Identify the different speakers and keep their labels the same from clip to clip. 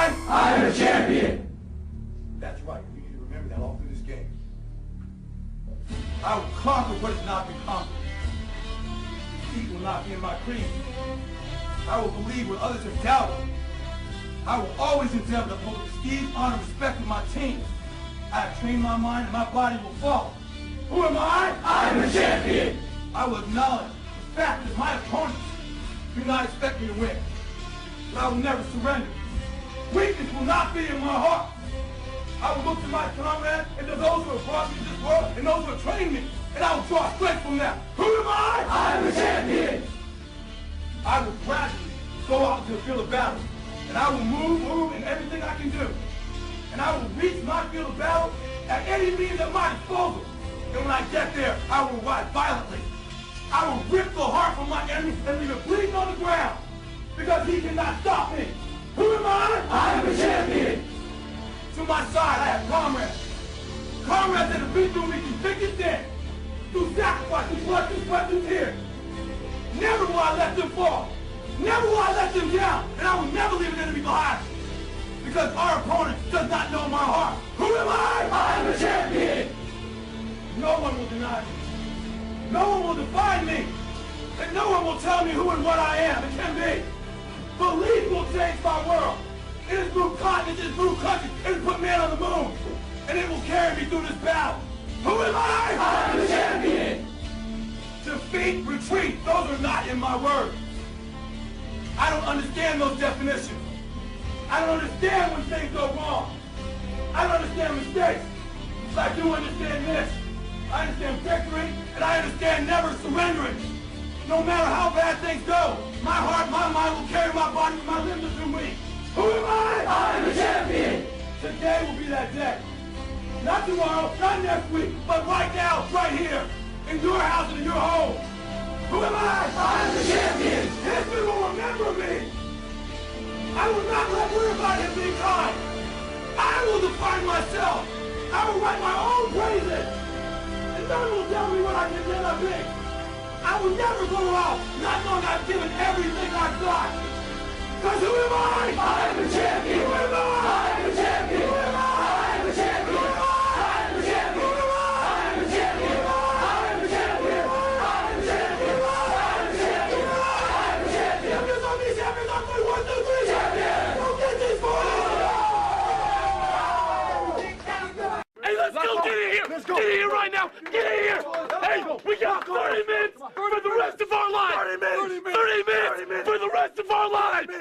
Speaker 1: I?
Speaker 2: I am a champion.
Speaker 1: That's right. You need to remember that all through this game. I will conquer what has not been conquered. Defeat will not be in my creed. I will believe what others have doubted. I will always endeavor to uphold the prestige, honor, and respect of my team. I have trained my mind and my body will follow. Who am I?
Speaker 2: I am a champion.
Speaker 1: I will acknowledge the fact that my opponents do not expect me to win. But I will never surrender. Weakness will not be in my heart. I will look to my comrades and to those who have brought me to this world and those who have trained me, and I will draw strength from them. Who am I?
Speaker 2: I am a champion.
Speaker 1: I will gradually go out into the field of battle, and I will move in everything I can do. And I will reach my field of battle at any means at my disposal. And when I get there, I will ride violently. I will rip the heart from my enemy and leave it bleeding on the ground, because he cannot stop me. Who am I?
Speaker 2: I am a champion.
Speaker 1: To my side, I have comrades. Comrades that have been through me through thick and thin, through sacrifice, through blood, through sweat, through tears. Never will I let them fall. Never will I let them down. And I will never leave an enemy behind. Because our opponent does not know my heart. Who am I?
Speaker 2: I am a champion.
Speaker 1: No one will deny me. No one will define me. And no one will tell me who and what I am. It can be. Belief will change my world. It has moved continents, it has moved countries, it has put man on the moon. And it will carry me through this battle. Who am I?
Speaker 2: I am a champion.
Speaker 1: Defeat, retreat, those are not in my words. I don't understand those definitions. I don't understand when things go wrong. I don't understand mistakes. But I do understand this. I understand victory, and I understand never surrendering. No matter how bad things go, my heart, my mind will carry my body with my limbs through me. Who am I?
Speaker 2: I am a champion.
Speaker 1: Today will be that day. Not tomorrow, not next week, but right now, right here, in your house and in your home. Who am I?
Speaker 2: I am a champion.
Speaker 1: History will remember me. I will not let worry about him being kind. I will define myself. I will write my own praises. And none will tell me what I can never be. I will never go out not knowing I've given everything I've got. Because who am I?
Speaker 2: I am a champion.
Speaker 1: Who am I?
Speaker 2: I am a champion.
Speaker 1: Who am I?
Speaker 2: I am a champion.
Speaker 1: Who am I?
Speaker 2: I am a champion.
Speaker 1: Who am I?
Speaker 2: I am a champion. I am a champion. I am a champion. I am a champion. I am a champion.
Speaker 1: Champions on me, champions on me. 1, 2, 3.
Speaker 2: Champion.
Speaker 1: Don't get these boys.
Speaker 3: Hey, let's go! Get in here! Get in here right now! Get in here! Hey, we got 30 minutes for the rest of our lives! 30 minutes for the rest of our lives!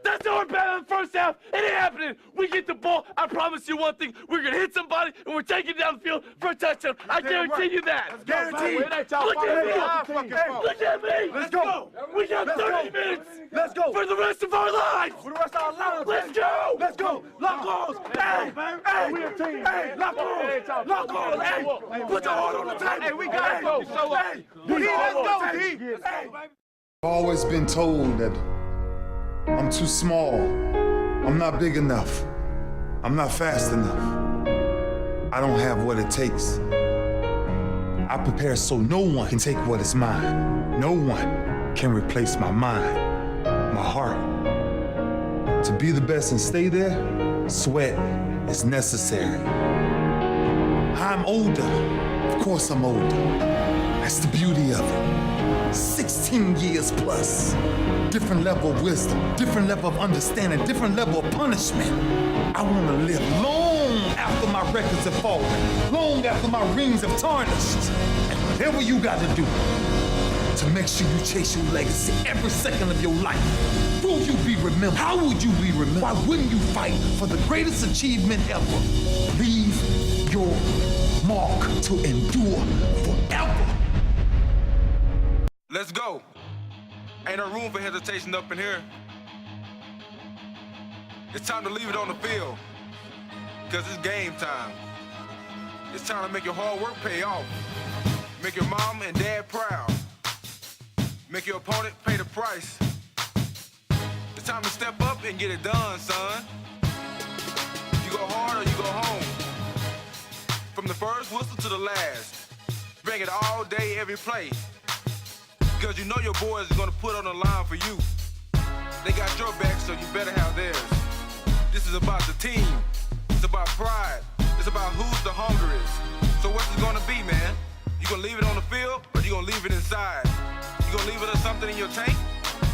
Speaker 3: That's how we're battling the first half. It ain't happening. We get the ball. I promise you one thing. We're going to hit somebody, and we're taking it down the field for a touchdown. I guarantee you that.
Speaker 4: Guaranteed.
Speaker 3: Look at me. Look at me.
Speaker 4: Let's go.
Speaker 3: We got 30 minutes.
Speaker 4: Let's go.
Speaker 3: For the rest of our lives.
Speaker 4: For the rest of our lives.
Speaker 3: Let's go.
Speaker 4: Let's go. Lock arms. Hey, hey, lock arms. Lock arms. Hey, put your heart on the table. Hey, we got to go. Hey, let's go, D. Hey.
Speaker 5: I've always been told that I'm too small, I'm not big enough, I'm not fast enough, I don't have what it takes. I prepare so no one can take what is mine. No one can replace my mind, my heart. To be the best and stay there, sweat is necessary. I'm older, of course I'm older. That's the beauty of it. 16 years plus. Different level of wisdom, different level of understanding, different level of punishment. I want to live long after my records have fallen, long after my rings have tarnished. And whatever you got to do to make sure you chase your legacy every second of your life. Will you be remembered? How would you be remembered? Why wouldn't you fight for the greatest achievement ever? Leave your mark to endure forever.
Speaker 4: Let's go. Ain't no room for hesitation up in here. It's time to leave it on the field. Because it's game time. It's time to make your hard work pay off. Make your mom and dad proud. Make your opponent pay the price. It's time to step up and get it done, son. You go hard or you go home. From the first whistle to the last. Bring it all day, every play. Because you know your boys is gonna put on the line for you. They got your back, so you better have theirs. This is is about the team. It's about pride. It's about who's the hungriest. So what's it gonna be, man? You gonna leave it on the field, or you gonna leave it inside? You gonna leave it or something in your tank,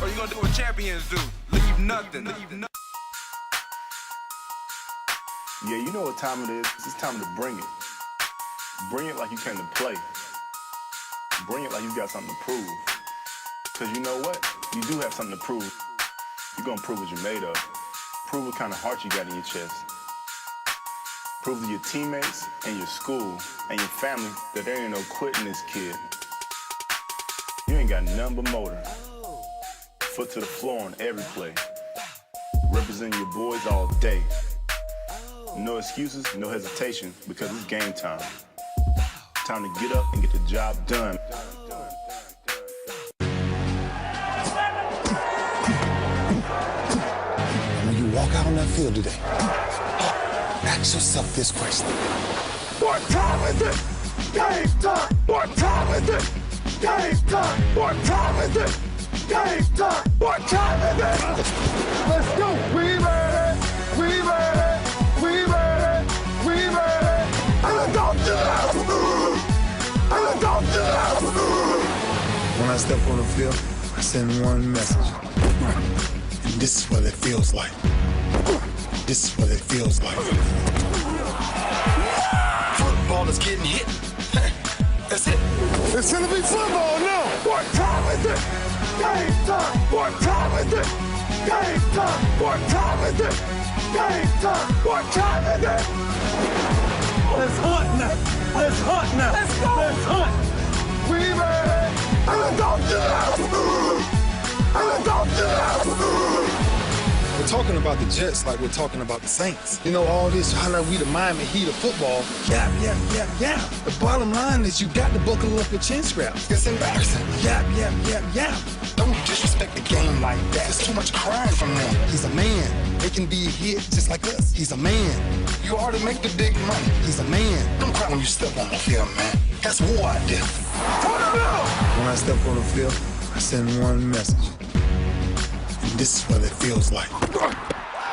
Speaker 4: or you gonna do what champions do? Leave nothing. Leave nothing.
Speaker 6: Yeah, you know what time it is. It's time to bring it. Bring it like you came to play. Bring it like you got something to prove. Because you know what? You do have something to prove. You're gonna prove what you're made of. Prove what kind of heart you got in your chest. Prove to your teammates and your school and your family that there ain't no quitting this kid. You ain't got nothing but motor. Foot to the floor on every play. Representing your boys all day. No excuses, no hesitation, because it's game time. Time to get up and get the job done.
Speaker 7: When you walk out on that field today, ask yourself this question.
Speaker 2: What time is it? Game time! What time is it? Game time! What time is it? Game time! What time is it? Let's go! We ready! We ready! We ready! We ready! I'm going to I'm going to
Speaker 5: When I step on the field, I send one message.
Speaker 7: And this is what it feels like. This is what it feels like. Football is getting hit. That's it.
Speaker 2: It's gonna be football now! What time is it? Game time! What time is it? Game time! What time is it? Game time! What time is it? Let's hunt now! Let's hunt now! Let's go! Let's hunt! We ready! I'm going to I'm going to
Speaker 5: We're talking about the Jets like we're talking about the Saints. You know, all this, how like we the Miami Heat of football. Yap, yap, yap, yap. The bottom line is you got to buckle up your chin straps.
Speaker 7: It's embarrassing.
Speaker 5: Yap, yap, yap, yap.
Speaker 7: Don't disrespect the game like that. There's too much crying from them.
Speaker 5: He's a man. They can be a hit just like us. He's a man.
Speaker 7: You already make the big money.
Speaker 5: He's a man.
Speaker 7: Don't cry when you step on the field, man. That's war out there.
Speaker 5: When I step on the field, I send one message. And this is what it feels like.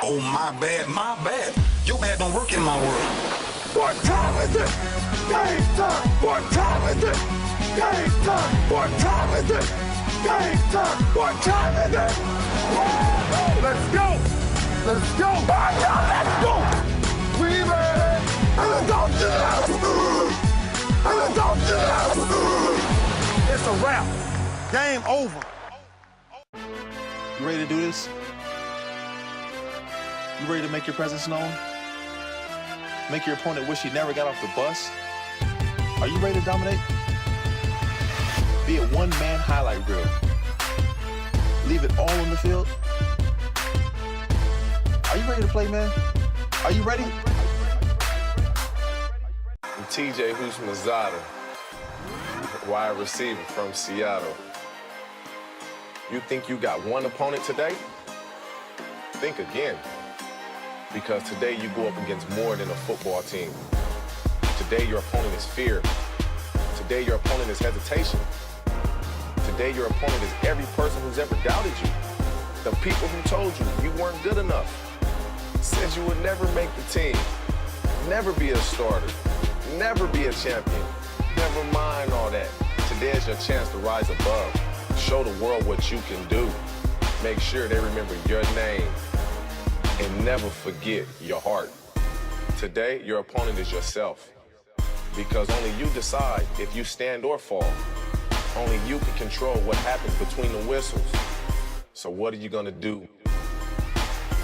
Speaker 7: Oh, my bad, my bad. Your bad don't work in my world.
Speaker 2: What time is it? Game time! What time is it? Game time! What time is it? Game time! What time is it? Let's go! Let's go! Let's go! We ready! I'm going to I'm going to It's a wrap. Game over.
Speaker 8: You ready to do this? You ready to make your presence known? Make your opponent wish he never got off the bus? Are you ready to dominate? Be a one-man highlight reel. Leave it all on the field. Are you ready to play, man? Are you ready?
Speaker 9: I'm TJ Houshmandzadeh, wide receiver from Seattle. You think you got one opponent today? Think again. Because today you go up against more than a football team. Today your opponent is fear. Today your opponent is hesitation. Today your opponent is every person who's ever doubted you. The people who told you you weren't good enough. Said you would never make the team. Never be a starter. Never be a champion. Never mind all that. Today is your chance to rise above. Show the world what you can do. Make sure they remember your name. And never forget your heart. Today, your opponent is yourself. Because only you decide if you stand or fall. Only you can control what happens between the whistles. So what are you gonna do?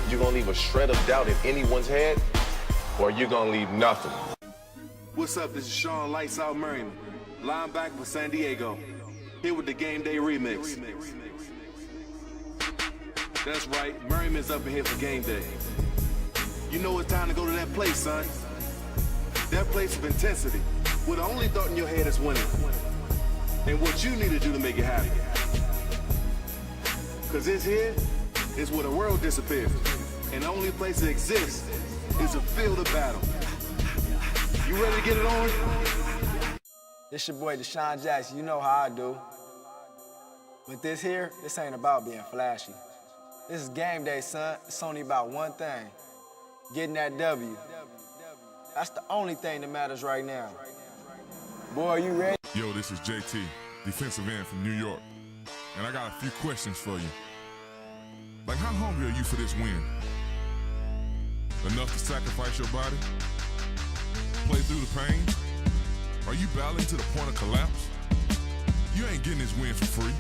Speaker 9: You gonna leave a shred of doubt in anyone's head? Or you gonna leave nothing?
Speaker 10: What's up? This is Sean Lights Out Merriman, linebacker for San Diego. Here with the Game Day Remix. That's right, Merriman's up in here for Game Day. You know it's time to go to that place, son. That place of intensity, where the only thought in your head is winning. And what you need to do to make it happen. Cause this here is where the world disappears. And the only place it exists is a field of battle. You ready to get it on?
Speaker 11: It's your boy Deshaun Jackson, you know how I do. But this here, this ain't about being flashy. This is game day, son. It's only about one thing. getting that W. That's the only thing that matters right now. Boy, you ready?
Speaker 12: Yo, this is JT, defensive end from New York. And I got a few questions for you. Like, how hungry are you for this win? Enough to sacrifice your body? Play through the pain? Are you battling to the point of collapse? You ain't getting this win for free.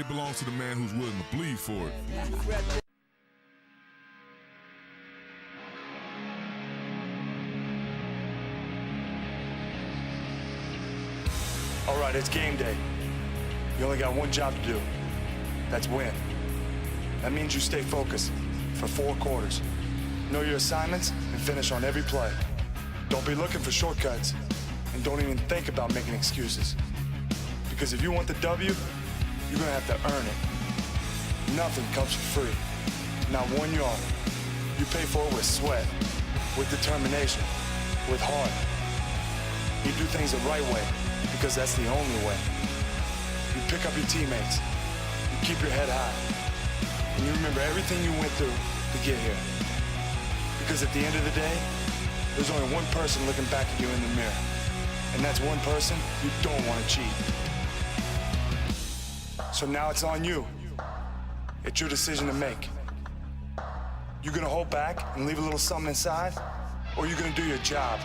Speaker 12: It belongs to the man who's willing to bleed for it.
Speaker 2: All right, it's game day. You only got one job to do. That's win. That means you stay focused for 4 quarters. Know your assignments and finish on every play. Don't be looking for shortcuts, and don't even think about making excuses. Because if you want the W, you're gonna have to earn it. Nothing comes for free. Not 1 yard. You pay for it with sweat, with determination, with heart. You do things the right way, because that's the only way. You pick up your teammates. You keep your head high. And you remember everything you went through to get here. Because at the end of the day, there's only one person looking back at you in the mirror. And that's one person you don't want to cheat. So now it's on you. It's your decision to make. You gonna hold back and leave a little something inside? Or you gonna do your job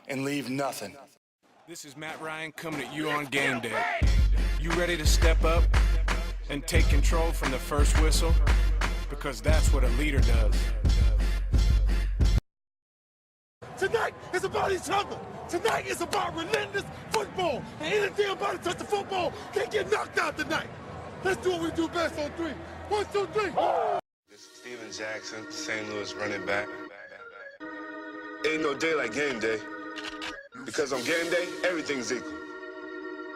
Speaker 2: and leave nothing?
Speaker 13: This is Matt Ryan coming at you on game day. You ready to step up and take control from the first whistle? Because that's what a leader does.
Speaker 3: Tonight is about each other. Tonight is about relentless football. And anything about to touch the football can get knocked out tonight. Let's do what we do best on 3. 1, 2, 3.
Speaker 14: This is Steven Jackson, St. Louis running back. Ain't no day like game day. Because on game day, everything's equal.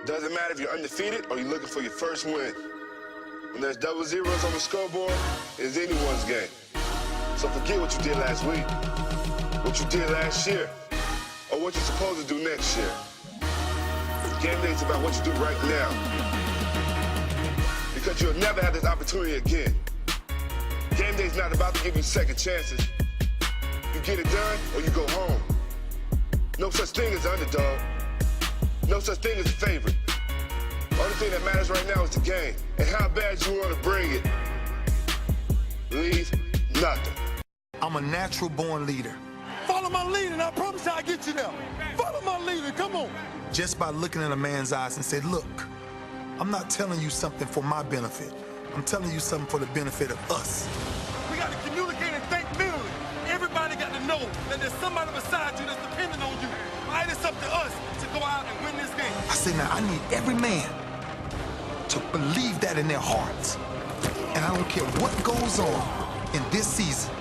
Speaker 14: Doesn't matter if you're undefeated or you're looking for your first win. When there's double zeros on the scoreboard, it's anyone's game. So forget what you did last week, what you did last year, or what you're supposed to do next year. Game day's about what you do right now. Because you'll never have this opportunity again. Game day's not about to give you second chances. You get it done or you go home. No such thing as underdog. No such thing as a favorite. Only thing that matters right now is the game and how bad you want to bring it. Leave nothing.
Speaker 5: I'm a natural-born leader.
Speaker 3: Follow my lead and I promise I'll get you there. Follow my lead, come on.
Speaker 5: Just by looking in a man's eyes and say, look, I'm not telling you something for my benefit. I'm telling you something for the benefit of us.
Speaker 3: We got to communicate and think mentally. Everybody got to know that there's somebody beside you that's depending on you. All right, it's up to us to go out and win this game.
Speaker 5: I say, now, I need every man to believe that in their hearts. And I don't care what goes on in this season,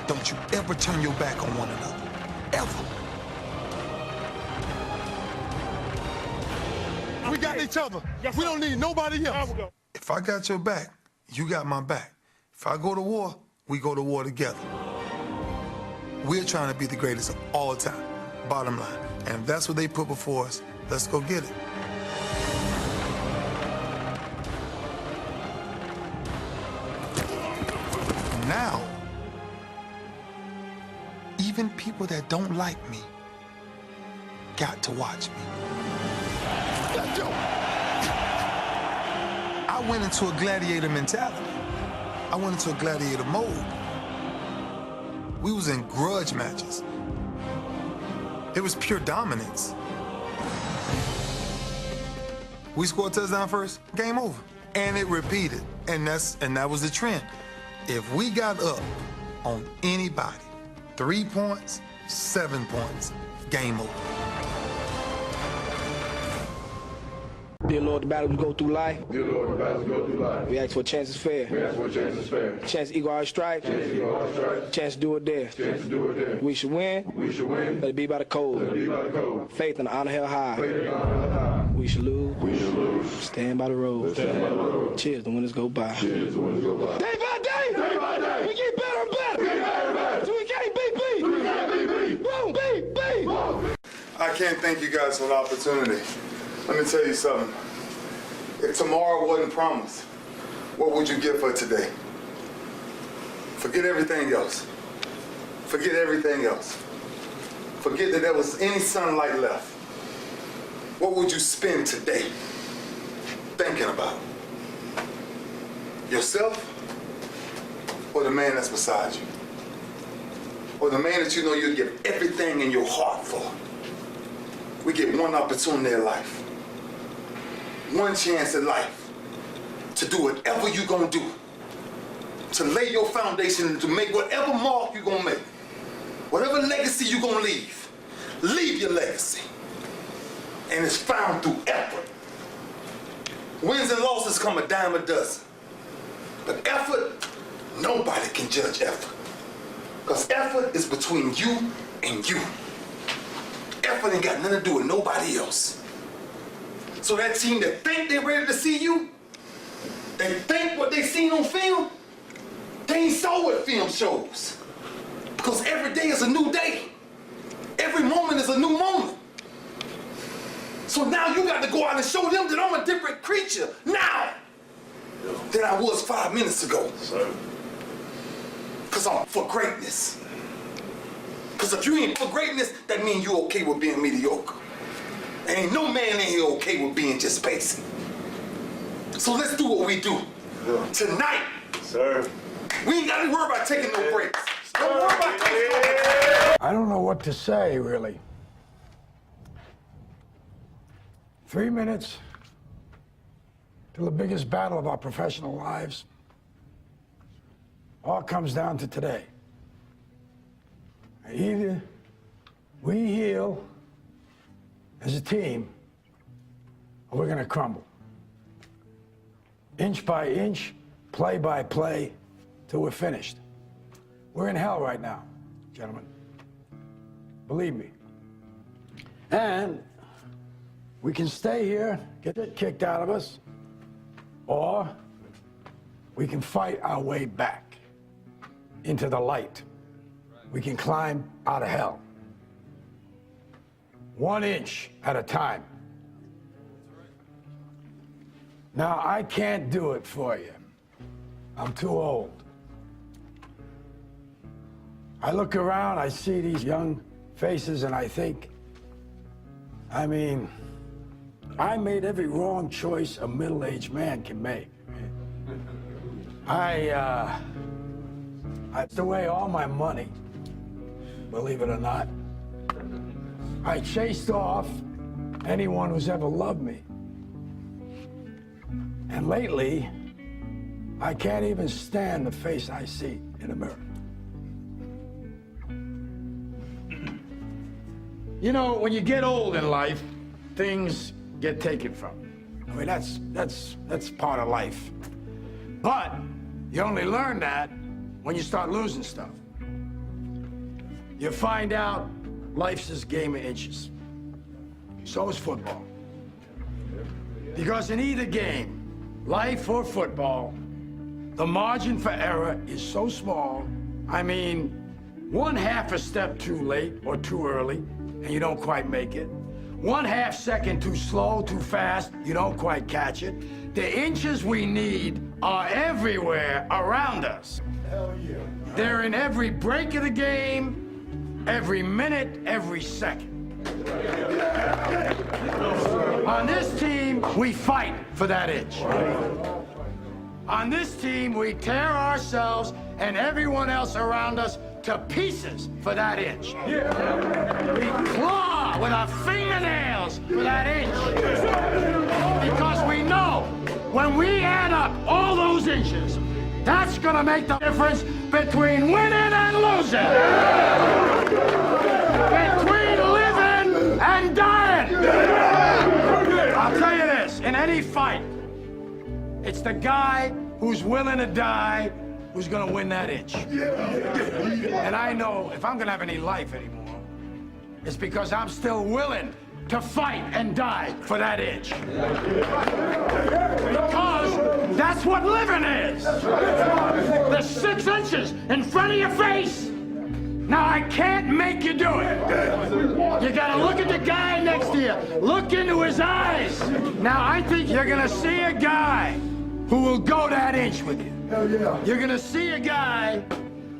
Speaker 5: don't you ever turn your back on one another. Ever.
Speaker 3: We got each other. We don't need nobody else.
Speaker 5: If I got your back, you got my back. If I go to war, we go to war together. We're trying to be the greatest of all time, bottom line. And if that's what they put before us, let's go get it. Now, even people that don't like me got to watch me. I went into a gladiator mentality. I went into a gladiator mode. We was in grudge matches. It was pure dominance. We scored a touchdown first, game over. And it repeated. And that was the trend. If we got up on anybody, 3 points, 7 points, game over.
Speaker 11: Dear Lord, the battles we go through life.
Speaker 2: Dear Lord, the battles we go through life.
Speaker 11: We ask for a chance is fair.
Speaker 2: We ask for a chance is fair.
Speaker 11: Chance to equal our stripes.
Speaker 2: Chance to equal our stripes.
Speaker 11: Chance to do it there.
Speaker 2: Chance to do it there.
Speaker 11: We should win.
Speaker 2: We should win.
Speaker 11: Let it be by the code.
Speaker 2: Let it be by the code.
Speaker 11: Faith and honor held high.
Speaker 2: Faith and honor held high.
Speaker 11: We should lose.
Speaker 2: We should lose.
Speaker 11: Stand by the road.
Speaker 2: Stand by the road.
Speaker 11: Cheers, the winners go by.
Speaker 2: Cheers, the winners go by.
Speaker 11: Day by day.
Speaker 2: Day by day.
Speaker 11: We get better and better.
Speaker 2: We get better and better.
Speaker 11: So we can't beat beat.
Speaker 2: We can't beat beat.
Speaker 11: Boom, beat, beat.
Speaker 2: Boom.
Speaker 5: I can't thank you guys for the opportunity. Let me tell you something. If tomorrow wasn't promised, what would you give for today? Forget everything else. Forget everything else. Forget that there was any sunlight left. What would you spend today thinking about? Yourself or the man that's beside you? Or the man that you know you'll give everything in your heart for? We get one opportunity in life, one chance in life to do whatever you're gonna do, to lay your foundation, to make whatever mark you're gonna make, whatever legacy you're gonna leave your legacy. And it's found through effort. Wins and losses come a dime a dozen. But effort, nobody can judge effort. Because effort is between you and you. Effort ain't got nothing to do with nobody else. So that team that think they're ready to see you, they think what they seen on film, they ain't saw what film shows. Because every day is a new day. Every moment is a new moment. So now you got to go out and show them that I'm a different creature now than I was 5 minutes ago. Because I'm for greatness. Because if you ain't for greatness, that means you okay with being mediocre. Ain't no man in here okay with being just basic. So let's do what we do. Tonight, we ain't got to worry about taking no breaks. Don't worry about taking no breaks.
Speaker 15: I don't know what to say, really. 3 minutes to the biggest battle of our professional lives. All comes down to today. Either we heal as a team, or we're gonna crumble. Inch by inch, play by play, till we're finished. We're in hell right now, gentlemen. Believe me. And we can stay here, get it kicked out of us, or we can fight our way back into the light. We can climb out of hell. 1 inch at a time. Now, I can't do it for you. I'm too old. I look around, I see these young faces, and I think, I mean, I made every wrong choice a middle-aged man can make. I threw away all my money, believe it or not. I chased off anyone who's ever loved me. And lately, I can't even stand the face I see in the mirror. You know, when you get old in life, things get taken from you. I mean, that's part of life. But you only learn that when you start losing stuff. You find out life's this game of inches. So is football. Because in either game, life or football, the margin for error is so small. I mean, 1/2 a step too late or too early, and you don't quite make it. 1/2 second too slow, too fast, you don't quite catch it. The inches we need are everywhere around us.
Speaker 2: Hell yeah.
Speaker 15: They're in every break of the game, every minute, every second. On this team, we fight for that inch. On this team, we tear ourselves and everyone else around us to pieces for that inch. We claw with our fingernails for that inch. Because we know when we add up all those inches, that's gonna make the difference between winning and losing. Between living and dying. I'll tell you this, in any fight, it's the guy who's willing to die who's gonna win that inch. And I know if I'm gonna have any life anymore, it's because I'm still willing to fight and die for that inch. Because that's what living is. The 6 inches in front of your face. Now, I can't make you do it. You gotta look at the guy next to you. Look into his eyes. Now, I think you're gonna see a guy who will go that inch with you.
Speaker 2: Hell yeah.
Speaker 15: You're gonna see a guy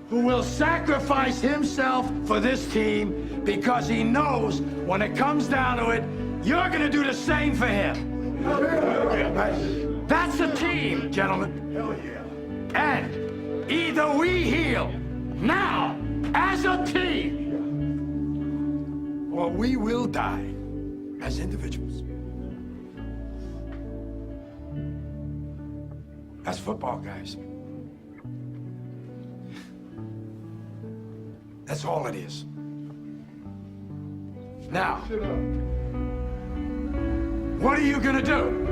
Speaker 15: who will sacrifice himself for this team because he knows when it comes down to it, you're going to do the same for him. That's the team, gentlemen. Hell yeah. And either we heal now as a team, or we will die as individuals. That's football, guys. That's all it is. Now, what are you gonna do?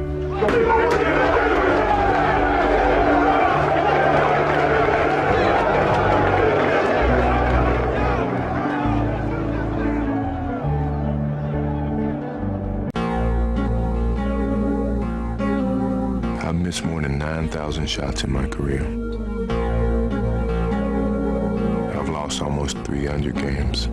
Speaker 16: I've missed more than 9,000 shots in my career. I've lost almost 300 games.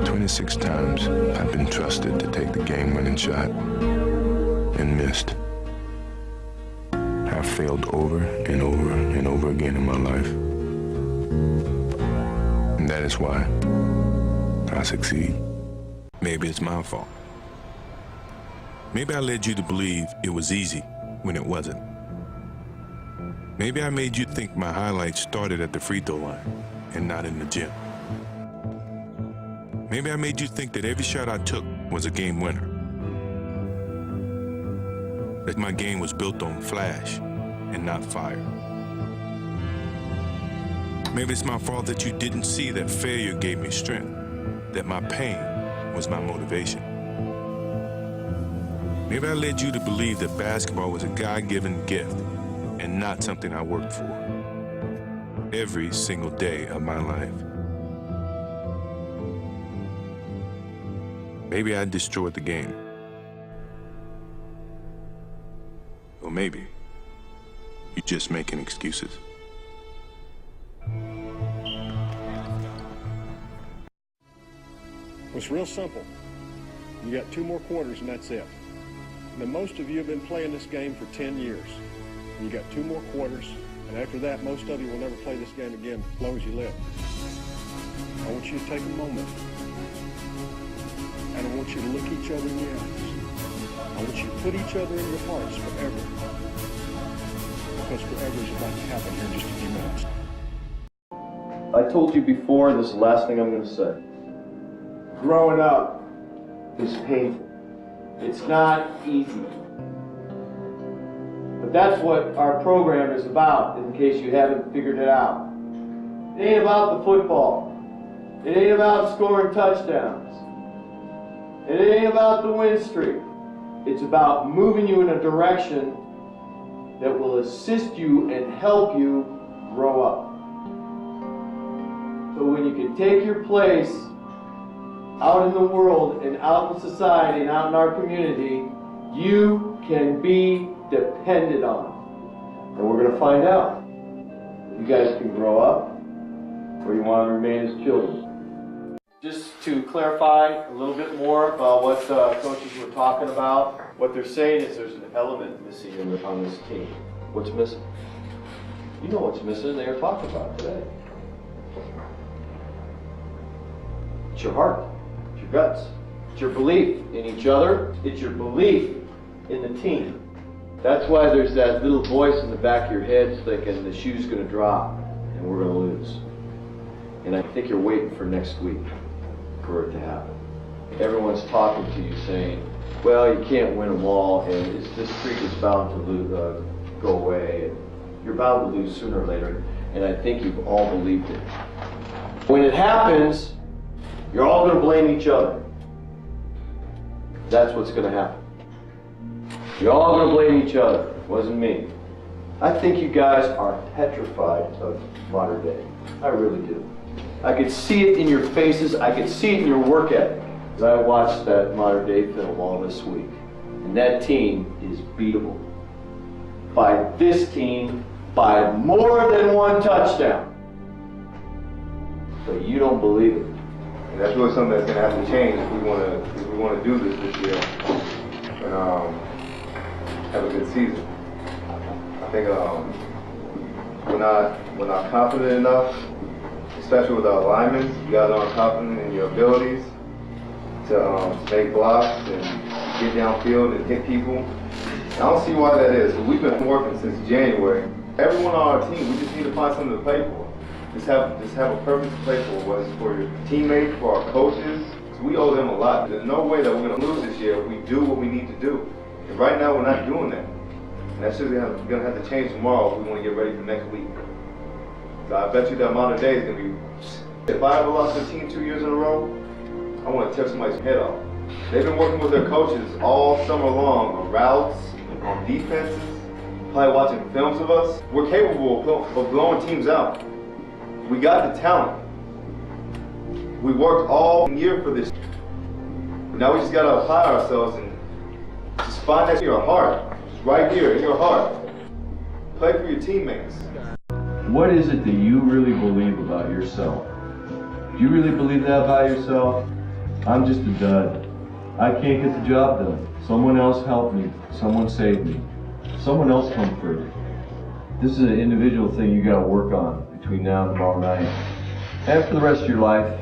Speaker 16: 26 times I've been trusted to take the game-winning shot and missed. I've failed over and over and over again in my life. And that is why I succeed.
Speaker 12: Maybe it's my fault. Maybe I led you to believe it was easy when it wasn't. Maybe I made you think my highlights started at the free throw line and not in the gym. Maybe I made you think that every shot I took was a game winner. That my game was built on flash and not fire. Maybe it's my fault that you didn't see that failure gave me strength, that my pain was my motivation. Maybe I led you to believe that basketball was a God-given gift and not something I worked for every single day of my life. Maybe I destroyed the game. Or maybe you're just making excuses.
Speaker 17: It's real simple. You got 2 more quarters and that's it. Now, most of you have been playing this game for 10 years. You got 2 more quarters, and after that, most of you will never play this game again as long as you live. I want you to take a moment, and I want you to look each other in the eyes. I want you to put each other in your hearts forever, because forever is about to happen here in just a few minutes.
Speaker 18: I told you before, and this is the last thing I'm going to say. Growing up is painful. It's not easy. But that's what our program is about, in case you haven't figured it out. It ain't about the football. It ain't about scoring touchdowns. It ain't about the win streak. It's about moving you in a direction that will assist you and help you grow up. So when you can take your place out in the world and out in society and out in our community, you can be depended on. And we're going to find out if you guys can grow up or you want to remain as children. Just to clarify a little bit more about what coaches were talking about, what they're saying is there's an element missing on this team. What's missing? You know what's missing, they were talking about it today. It's your heart. Your guts. It's your belief in each other. It's your belief in the team. That's why there's that little voice in the back of your head thinking the shoe's going to drop and we're going to lose. And I think you're waiting for next week for it to happen. Everyone's talking to you saying, well, you can't win them all and this streak is bound to go away and you're bound to lose sooner or later. And I think you've all believed it. When it happens, you're all going to blame each other. That's what's going to happen. You're all going to blame each other. It wasn't me. I think you guys are petrified of modern day. I really do. I could see it in your faces. I could see it in your work ethic. As I watched that modern day film all this week. And that team is beatable. By this team, by more than 1 touchdown. But you don't believe it.
Speaker 19: And that's really something that's going to have to change if we want to do this year and have a good season. I think we're not confident enough, especially with our linemen. You guys aren't confident in your abilities to make blocks and get downfield and hit people. I don't see why that is. We've been working since January. Everyone on our team, we just need to find something to play for. Just have a purpose to play for, whether it's for your teammates, for our coaches. So we owe them a lot. There's no way that we're going to lose this year if we do what we need to do. And right now, we're not doing that. And that's just going to have to change tomorrow if we want to get ready for next week. So I bet you the amount of days going to be... If I ever lost a team 2 years in a row, I want to tear somebody's head off. They've been working with their coaches all summer long on routes, on defenses, probably watching films of us. We're capable of blowing teams out. We got the talent. We worked all year for this. Now we just gotta apply ourselves and just find that in your heart. Just right here in your heart. Play for your teammates.
Speaker 18: What is it that you really believe about yourself? Do you really believe that about yourself? I'm just a dud. I can't get the job done. Someone else helped me. Someone saved me. Someone else comforted. This is an individual thing you gotta work on between now and tomorrow night. And for the rest of your life.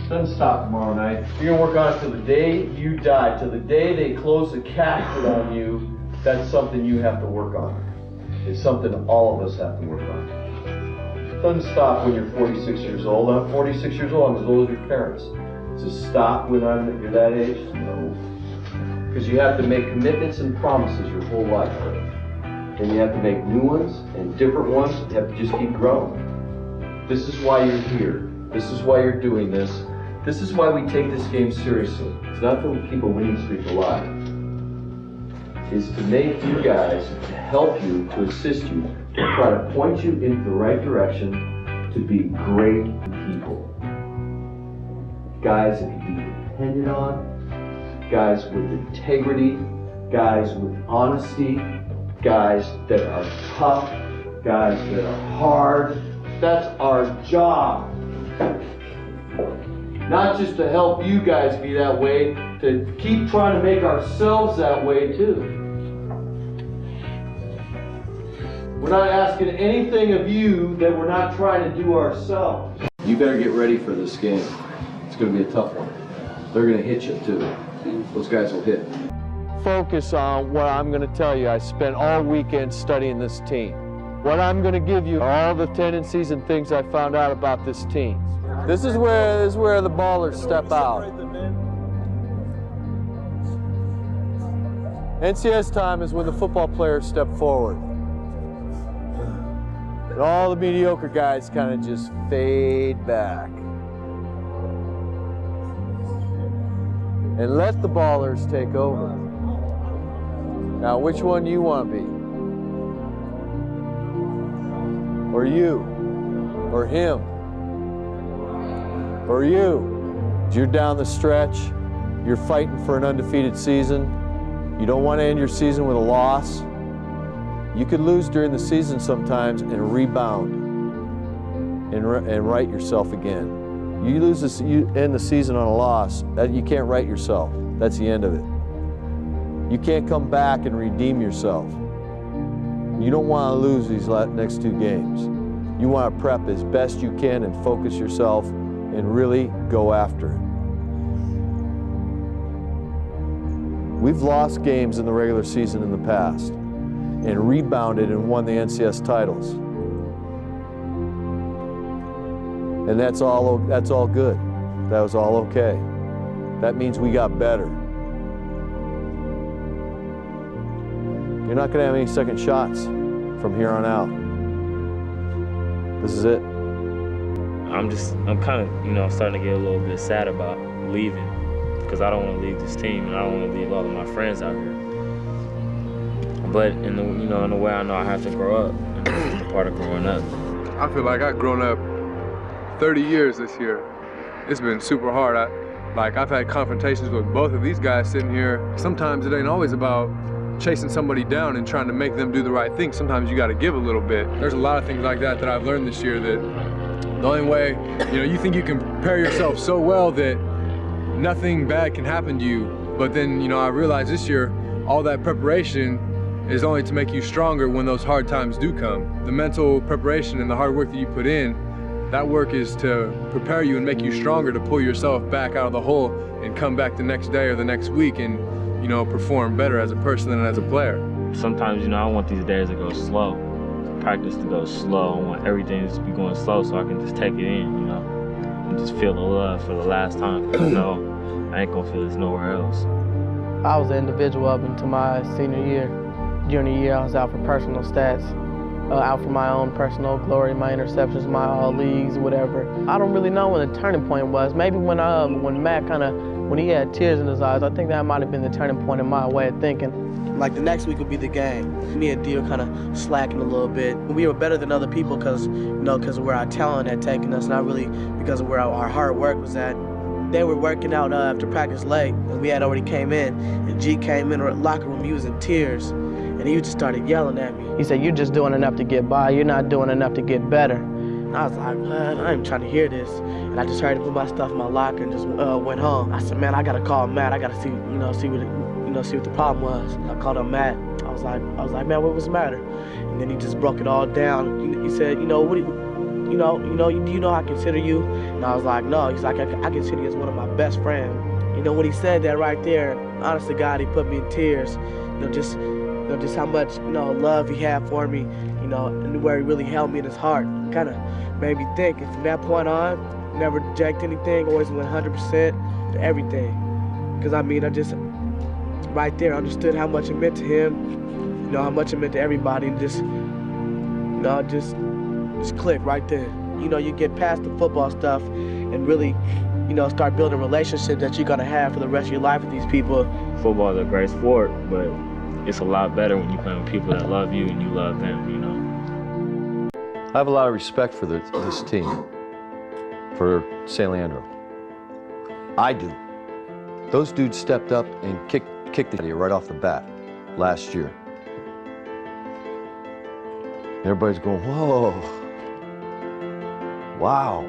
Speaker 18: Doesn't stop tomorrow night. You're gonna work on it till the day you die, till the day they close the casket on you. That's something you have to work on. It's something all of us have to work on. It doesn't stop when you're 46 years old. I'm 46 years old, I'm as old as your parents. Does it stop when you're that age? No. Because you have to make commitments and promises your whole life. And you have to make new ones and different ones. You have to just keep growing. This is why you're here. This is why you're doing this. This is why we take this game seriously. It's not to keep a winning streak alive. It's to make you guys, to help you, to assist you, to try to point you in the right direction to be great people. Guys that can be depended on, guys with integrity, guys with honesty, guys that are tough, guys that are hard. That's our job. Not just to help you guys be that way, to keep trying to make ourselves that way too. We're not asking anything of you that we're not trying to do ourselves. You better get ready for this game. It's going to be a tough one. They're going to hit you too. Those guys will hit. Focus on what I'm going to tell you. I spent all weekend studying this team. What I'm going to give you are all the tendencies and things I found out about this team. This is where the ballers step out. NCS time is when the football players step forward. And all the mediocre guys kind of just fade back. And let the ballers take over. Now, which one do you want to be? Or you? Or him? Or you? You're down the stretch. You're fighting for an undefeated season. You don't want to end your season with a loss. You could lose during the season sometimes and rebound and right yourself again. You lose this, you end the season on a loss, you can't right yourself. That's the end of it. You can't come back and redeem yourself. You don't want to lose these next 2 games. You want to prep as best you can and focus yourself and really go after it. We've lost games in the regular season in the past and rebounded and won the NCS titles. And that's all good. That was all okay. That means we got better. You're not going to have any second shots from here on out. This is it.
Speaker 20: I'm kind of, starting to get a little bit sad about leaving because I don't want to leave this team and I don't want to leave all of my friends out here. But in the way I know I have to grow up, and this is the part of growing up.
Speaker 21: I feel like I've grown up 30 years this year. It's been super hard. I've had confrontations with both of these guys sitting here. Sometimes it ain't always about chasing somebody down and trying to make them do the right thing. Sometimes you got to give a little bit. There's a lot of things like that I've learned this year that the only way, you think you can prepare yourself so well that nothing bad can happen to you. But then, I realized this year, all that preparation is only to make you stronger when those hard times do come. The mental preparation and the hard work that you put in, that work is to prepare you and make you stronger to pull yourself back out of the hole and come back the next day or the next week and, you know, perform better as a person and as a player.
Speaker 20: Sometimes, you know, I want these days to go slow. Practice to go slow. I want everything to be going slow so I can just take it in, you know, and just feel the love for the last time. Because I know I ain't gonna feel this nowhere else.
Speaker 1: I was an individual up until my senior year. During the year, I was out for personal stats, out for my own personal glory, my interceptions, my all-leagues, whatever. I don't really know when the turning point was. Maybe when Matt when he had tears in his eyes, I think that might have been the turning point in my way of thinking. Like the next week would be the game. Me and D were kind of slacking a little bit. We were better than other people because, you know, because of where our talent had taken us, not really because of where our hard work was at. They were working out after practice late, and we had already came in, and G came in our locker room, he was in tears, and he just started yelling at me. He said, "You're just doing enough to get by, you're not doing enough to get better." And I was like, man, I ain't trying to hear this. And I just hurried to put my stuff in my locker and just went home. I said, man, I gotta call Matt, I gotta see what the problem was. I called up Matt. I was like, man, what was the matter? And then he just broke it all down. He said, you know, do you know I consider you? And I was like, no. He's like, I consider you as one of my best friends. You know, when he said that right there, honest to God, he put me in tears. Just how much, love he had for me, and where he really held me in his heart. Kind of made me think. And from that point on, never reject anything, always went 100% to everything. Because I just right there understood how much it meant to him, how much it meant to everybody, and just click right there. You get past the football stuff and really, start building relationships that you're gonna have for the rest of your life with these people.
Speaker 20: Football is a great sport, but it's a lot better when you play with people that love you and you love them,
Speaker 22: I have a lot of respect for this team, for San Leandro. I do. Those dudes stepped up and kicked the right off the bat last year. Everybody's going, whoa, wow,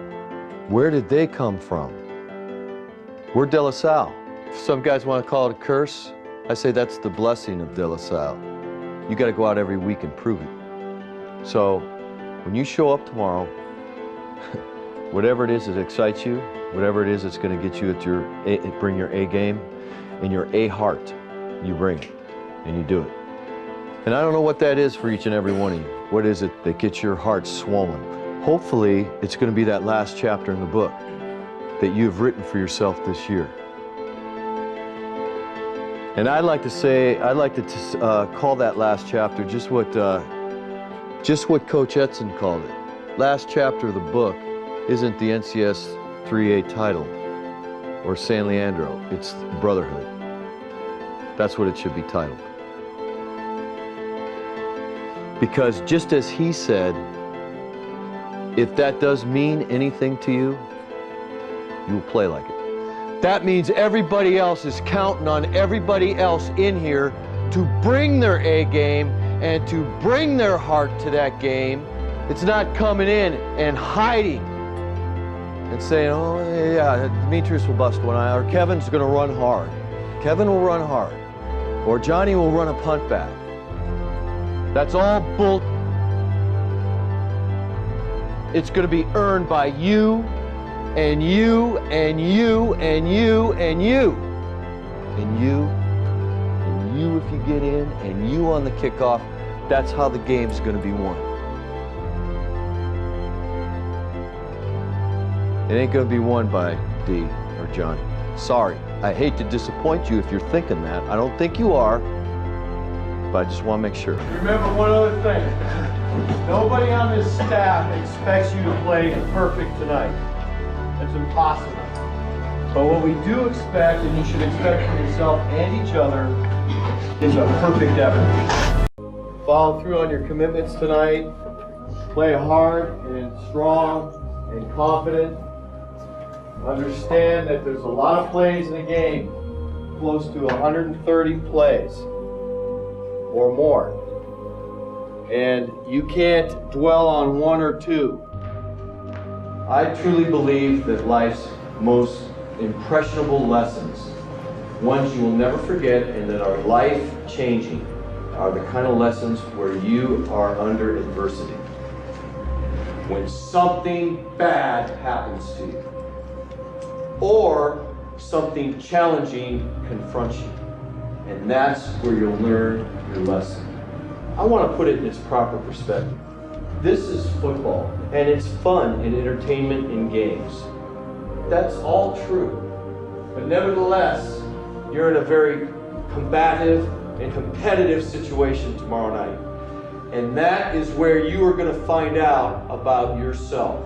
Speaker 22: where did they come from? We're De La Salle. Some guys want to call it a curse. I say that's the blessing of De La Salle. You got to go out every week and prove it. So when you show up tomorrow, whatever it is that excites you, whatever it is that's going to get you at bring your A game and your A heart, you bring it and you do it. And I don't know what that is for each and every one of you. What is it that gets your heart swollen? Hopefully, it's going to be that last chapter in the book that you've written for yourself this year. And I'd like to call that last chapter just what Coach Edson called it. Last chapter of the book isn't the NCS 3A title or San Leandro, it's brotherhood. That's what it should be titled. Because just as he said, if that does mean anything to you, you will play like it. That means everybody else is counting on everybody else in here to bring their A game and to bring their heart to that game. It's not coming in and hiding and saying, oh yeah, Demetrius will bust one eye, or Kevin's gonna run hard. Kevin will run hard, or Johnny will run a punt back. That's all bull. It's gonna be earned by you, and you, and you, and you, and you, and you, and you if you get in, and you on the kickoff. That's how the game's gonna be won. It ain't gonna be won by D or Johnny. Sorry, I hate to disappoint you if you're thinking that. I don't think you are, but I just want to make sure.
Speaker 1: Remember one other thing. Nobody on this staff expects you to play perfect tonight. It's impossible. But what we do expect, and you should expect from yourself and each other, is a perfect effort. Follow through on your commitments tonight. Play hard and strong and confident. Understand that there's a lot of plays in a game, close to 130 plays or more. And you can't dwell on one or two. I truly believe that life's most impressionable lessons, ones you will never forget and that are life-changing,
Speaker 22: are the kind of lessons where you are under adversity. When something bad happens to you, or something challenging confronts you. And that's where you'll learn your lesson. I want to put it in its proper perspective. This is football, and it's fun and entertainment in games. That's all true. But nevertheless, you're in a very combative and competitive situation tomorrow night. And that is where you are going to find out about yourself.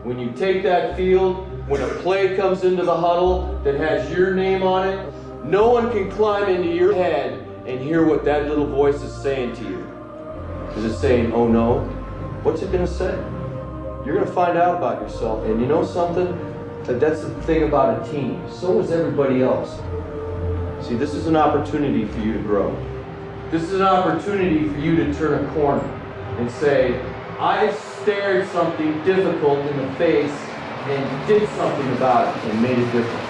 Speaker 22: When you take that field, when a play comes into the huddle that has your name on it, no one can climb into your head and hear what that little voice is saying to you. Is it saying, oh no? What's it going to say? You're going to find out about yourself. And you know something? That's the thing about a team. So is everybody else. See, this is an opportunity for you to grow. This is an opportunity for you to turn a corner and say, I stared something difficult in the face and did something about it and made a difference.